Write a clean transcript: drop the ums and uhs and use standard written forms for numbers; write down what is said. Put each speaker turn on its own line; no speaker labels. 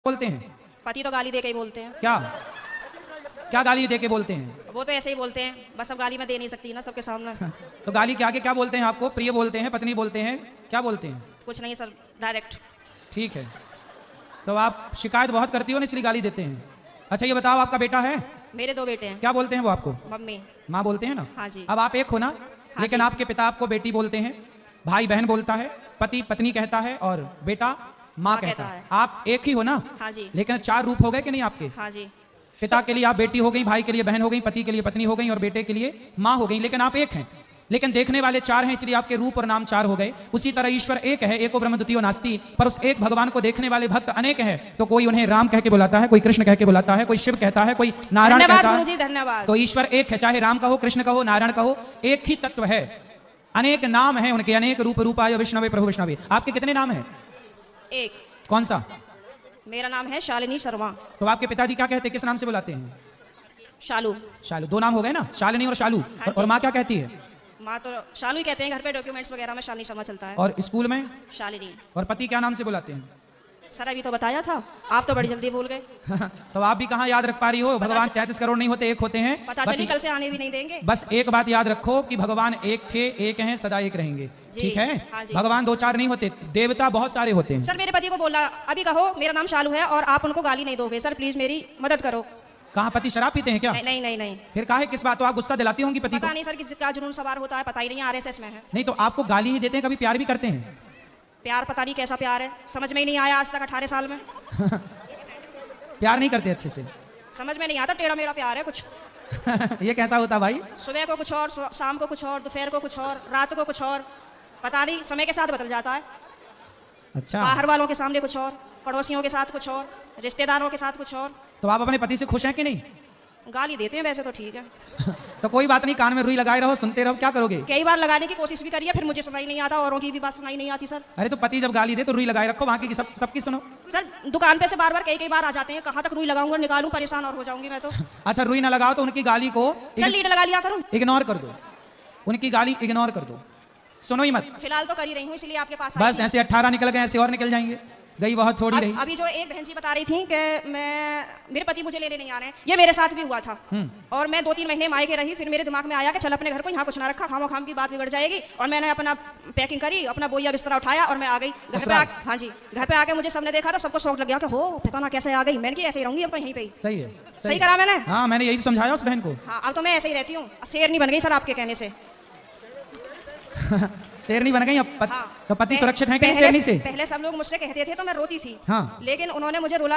बोलते हैं?
पति तो गाली दे के ही बोलते हैं।
क्या क्या गाली दे के बोलते हैं?
वो तो ऐसे ही बोलते हैं, बस अब गाली मैं दे नहीं सकती ना सबके सामने।
तो गाली के आगे क्या बोलते हैं आपको? प्रिय बोलते हैं, पत्नी बोलते हैं, क्या बोलते हैं?
कुछ नहीं सर, डायरेक्ट।
ठीक है, तो आप शिकायत बहुत करती हो ना, इसलिए गाली देते हैं। अच्छा ये बताओ, आपका बेटा है?
मेरे 2 बेटे हैं।
क्या बोलते हैं वो आपको?
मम्मी।
माँ बोलते हैं ना?
हाँ जी।
अब आप एक हो ना, लेकिन
जी।
आपके पिता आपको बेटी बोलते हैं, भाई बहन बोलता है, पति पत्नी कहता है और बेटा माँ कहता है। आप एक ही हो ना?
हाँ जी।
लेकिन 4 रूप हो गए कि नहीं आपके?
हाँ जी।
पिता के लिए आप बेटी हो गई, भाई के लिए बहन हो गई, पति के लिए पत्नी हो गई और बेटे के लिए माँ हो गई, लेकिन आप एक हैं। लेकिन देखने वाले 4 हैं, इसलिए आपके रूप और नाम 4 हो गए। उसी तरह ईश्वर एक है, एको ब्रह्म द्वितीयो नास्ति, पर उस एक भगवान को देखने वाले भक्त अनेक हैं। तो कोई उन्हें राम कह के बुलाता है, कोई कृष्ण कह के बुलाता है, कोई शिव कहता है, कोई नारायण कहता है।
धन्यवाद।
तो ईश्वर एक है, चाहे राम कहो, कृष्ण कहो, नारायण कहो, एक ही तत्व है। अनेक नाम है उनके, अनेक रूप रूपाय विष्णवे प्रभु विष्णवे। आपके कितने नाम है?
एक।
कौन सा?
मेरा नाम है शालिनी शर्मा।
तो आपके पिताजी क्या कहते हैं, किस नाम से बुलाते हैं?
शालू।
शालू, 2 नाम हो गए ना, शालिनी और शालू।
हाँ
और माँ क्या कहती है?
माँ तो शालू ही कहते हैं, घर पे डॉक्यूमेंट्स वगैरह में शालिनी शर्मा चलता है।
और स्कूल में?
शालिनी।
और पति क्या नाम से बुलाते हैं?
सर अभी तो बताया था, आप तो बड़ी जल्दी भूल गए।
तो आप भी कहाँ याद रख पा रही हो? भगवान 33 करोड़ नहीं होते, एक होते हैं।
पता चली कल से आने भी नहीं देंगे।
बस एक बात याद रखो कि भगवान एक थे, एक हैं, सदा एक रहेंगे। ठीक है?
हाँ जी।
भगवान 2-4 नहीं होते, देवता बहुत सारे होते हैं।
सर मेरे पति को बोला अभी कहो मेरा नाम शालू है और आप उनको गाली नहीं दोगे। सर प्लीज मेरी मदद करो।
कहाँ पति शराब पीते हैं क्या?
नहीं नहीं नहीं।
फिर काहे किस बात? तो आप गुस्सा दिलाती होंगी पति को?
पता नहीं सर किसका जुनून सवार होता है, पता ही नहीं, आरएसएस में है।
नहीं तो आपको गाली ही देते हैं, कभी प्यार भी करते हैं?
प्यार पता नहीं कैसा प्यार है, समझ में ही नहीं आया आज तक 18 साल में।
प्यार नहीं करते अच्छे से?
समझ में नहीं आता, टेढ़ा मेरा प्यार है कुछ।
ये कैसा होता भाई?
सुबह को कुछ और, शाम को कुछ और, दोपहर को कुछ और, रात को कुछ और, पता नहीं समय के साथ बदल जाता है।
अच्छा,
बाहर वालों के सामने कुछ और, पड़ोसियों के साथ कुछ और, रिश्तेदारों के साथ कुछ और।
तो आप अपने पति से खुश हैं कि नहीं?
गाली देते हैं वैसे तो ठीक है।
तो कोई बात नहीं, कान में रुई लगाए रहो, सुनते रहो, क्या करोगे?
कई बार लगाने की कोशिश भी करिए, फिर मुझे सुनाई नहीं आता, औरों की भी बात सुनाई नहीं आती सर।
अरे तो पति जब गाली दे तो रुई लगाए रखो, वहां की सबकी सुनो।
सर दुकान पे से बार कई बार आ जाते हैं, कहाँ तक रुई लगाऊंगा, निकालूं, परेशान और हो जाऊंगी मैं तो।
अच्छा रुई ना लगाओ तो उनकी गाली को
सर लीड लगा लिया करूं?
इग्नोर कर दो, उनकी गाली इग्नोर कर दो, सुनो ही मत।
फिलहाल तो कर ही रही हूँ, इसलिए आपके पास
बस ऐसे 18 निकल गए, ऐसे और निकल जाएंगे, गई बहुत थोड़ी रही।
अभी जो एक बहन जी बता रही थी कि मेरे पति मुझे लेने नहीं आ रहे हैं, ये मेरे साथ भी हुआ था। और मैं 2-3 महीने मायके रही, फिर मेरे दिमाग में आया कि चल अपने घर को यहाँ कुछ ना रखा, खामोखाम की बात बिगड़ जाएगी। और मैंने अपना पैकिंग करी, अपना बोया बिस्तरा उठाया और मैं आ गई घर पे। हाँ जी, घर पे आके मुझे सबने देखा तो सबको शौक लग गया कि हो पता ना कैसे आ गई। मैंने कि ऐसे ही रहूंगी अब तो यहीं पे।
सही है,
सही करा मैंने?
हाँ मैंने यही समझाया उस बहन को।
हाँ अब तो मैं ऐसे ही रहती हूँ, शेर नहीं बन गई सर आपके कहने से।
शेर नहीं बन गई अब?
हाँ।
तो पति सुरक्षित है कि नहीं शेरनी से?
पहले सब लोग मुझसे कहते थे तो मैं रोती थी।
हाँ।
लेकिन उन्होंने मुझे रुला